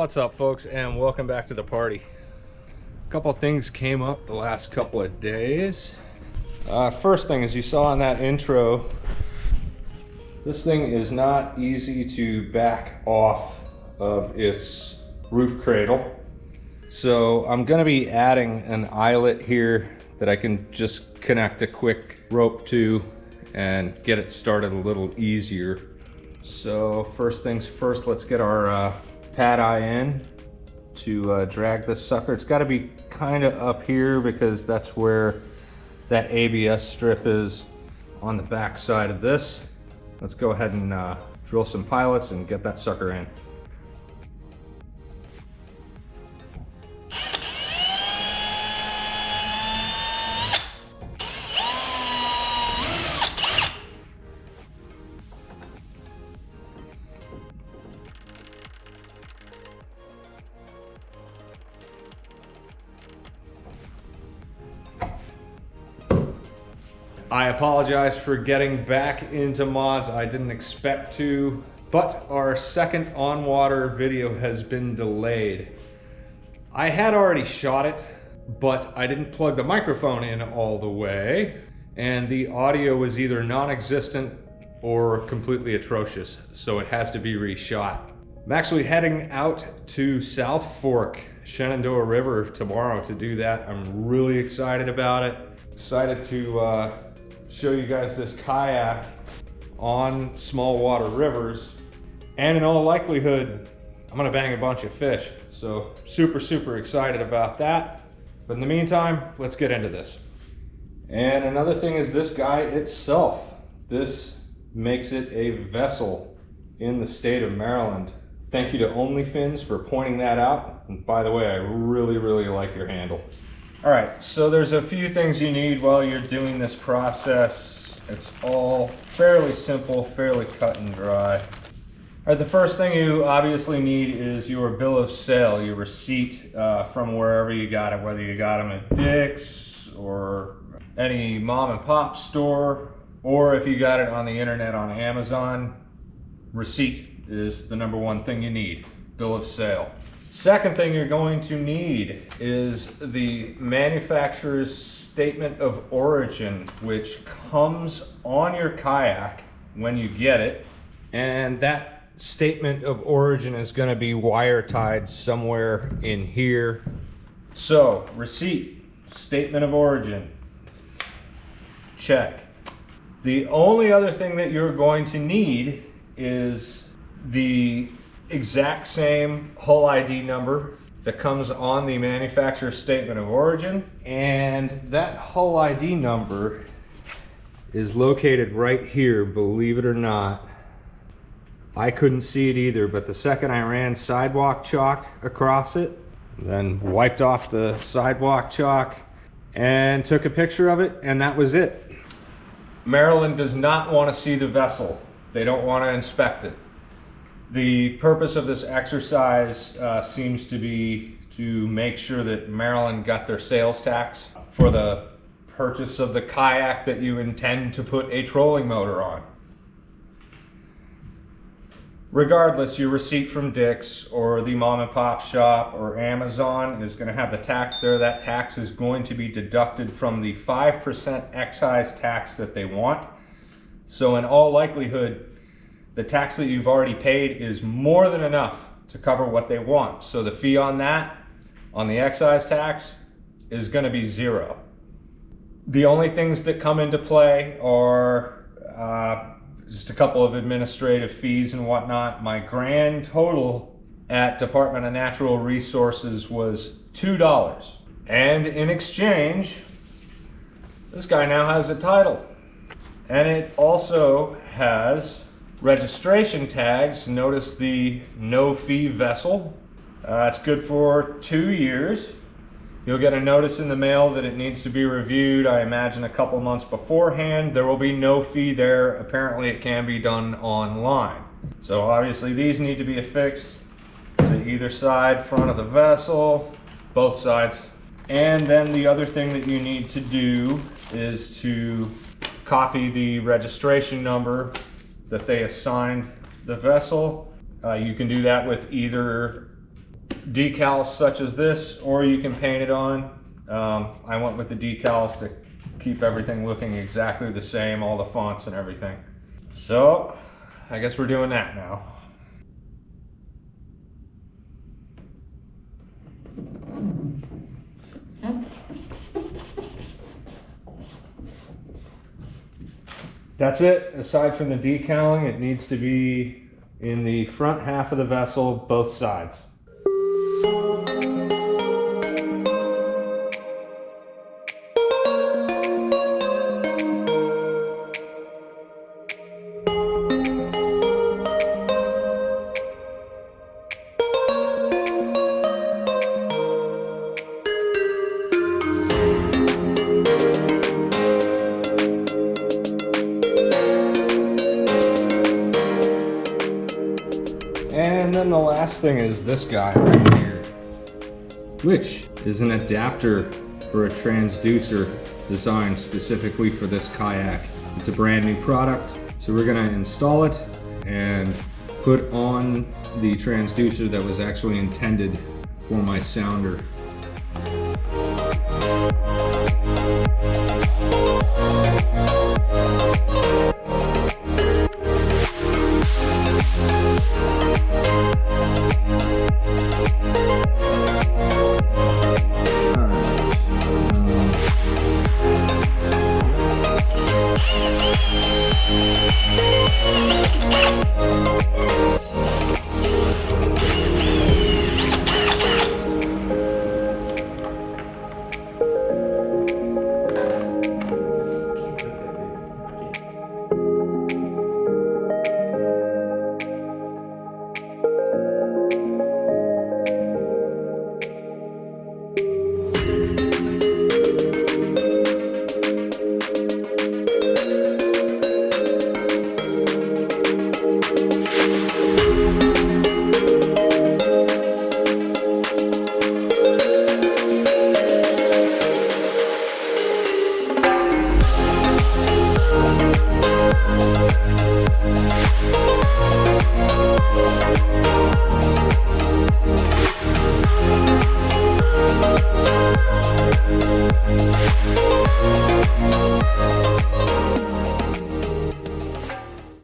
What's up, folks, and welcome back to the party. A couple things came up the last couple of days. First thing, as you saw in that intro, this thing is not easy to back off of its roof cradle. So I'm going to be adding an eyelet here that I can just connect a quick rope to and get it started a little easier. So first things first, let's get our pad eye in to drag this sucker. It's got to be kind of up here because that's where that ABS strip is on the back side of this. Let's go ahead and drill some pilots and get that sucker in. I apologize for getting back into mods. I didn't expect to, but our second on-water video has been delayed. I had already shot it, but I didn't plug the microphone in all the way, and the audio was either non-existent or completely atrocious, so it has to be reshot. I'm actually heading out to South Fork, Shenandoah River tomorrow to do that. I'm really excited about it. Excited to show you guys this kayak on small water rivers, and in all likelihood I'm gonna bang a bunch of fish, so super excited about that. But in the meantime, let's get into this. And another thing is this guy itself. This makes it a vessel in the state of Maryland. Thank you to OnlyFins for pointing that out, and by the way, I really like your handle. All right, so there's a few things you need while you're doing this process. It's all fairly simple, fairly cut and dry. All right, the first thing you obviously need is your bill of sale, your receipt from wherever you got it, whether you got them at Dick's or any mom and pop store, or if you got it on the internet on Amazon. Receipt is the number one thing you need, bill of sale. Second thing you're going to need is the manufacturer's statement of origin, which comes on your kayak when you get it. And that statement of origin is going to be wire tied somewhere in here. So, receipt, statement of origin, check. The only other thing that you're going to need is the exact same hull ID number that comes on the manufacturer's statement of origin, and that hull ID number is located right here, believe it or not. I couldn't see it either, but the second I ran sidewalk chalk across it, then wiped off the sidewalk chalk and took a picture of it, and that was it. Maryland does not want to see the vessel. They don't want to inspect it. The purpose of this exercise seems to be to make sure that Maryland got their sales tax for the purchase of the kayak that you intend to put a trolling motor on. Regardless, your receipt from Dick's or the mom and pop shop or Amazon is going to have the tax there. That tax is going to be deducted from the 5% excise tax that they want. So in all likelihood, the tax that you've already paid is more than enough to cover what they want. So the fee on that, on the excise tax, is going to be zero. The only things that come into play are just a couple of administrative fees and whatnot. My grand total at Department of Natural Resources was $2. And in exchange, this guy now has a title. And it also has registration tags. Notice the no fee vessel. It's good for 2 years. You'll get a notice in the mail that it needs to be reviewed, I imagine a couple months beforehand. There will be no fee there. Apparently it can be done online. So obviously these need to be affixed to either side, front of the vessel, both sides. And then the other thing that you need to do is to copy the registration number that they assigned the vessel. You can do that with either decals such as this, or you can paint it on. I went with the decals to keep everything looking exactly the same, all the fonts and everything. So I guess we're doing that now. That's it. Aside from the decaling, it needs to be in the front half of the vessel, both sides. And then the last thing is this guy right here, which is an adapter for a transducer designed specifically for this kayak. It's a brand new product, so we're gonna install it and put on the transducer that was actually intended for my sounder.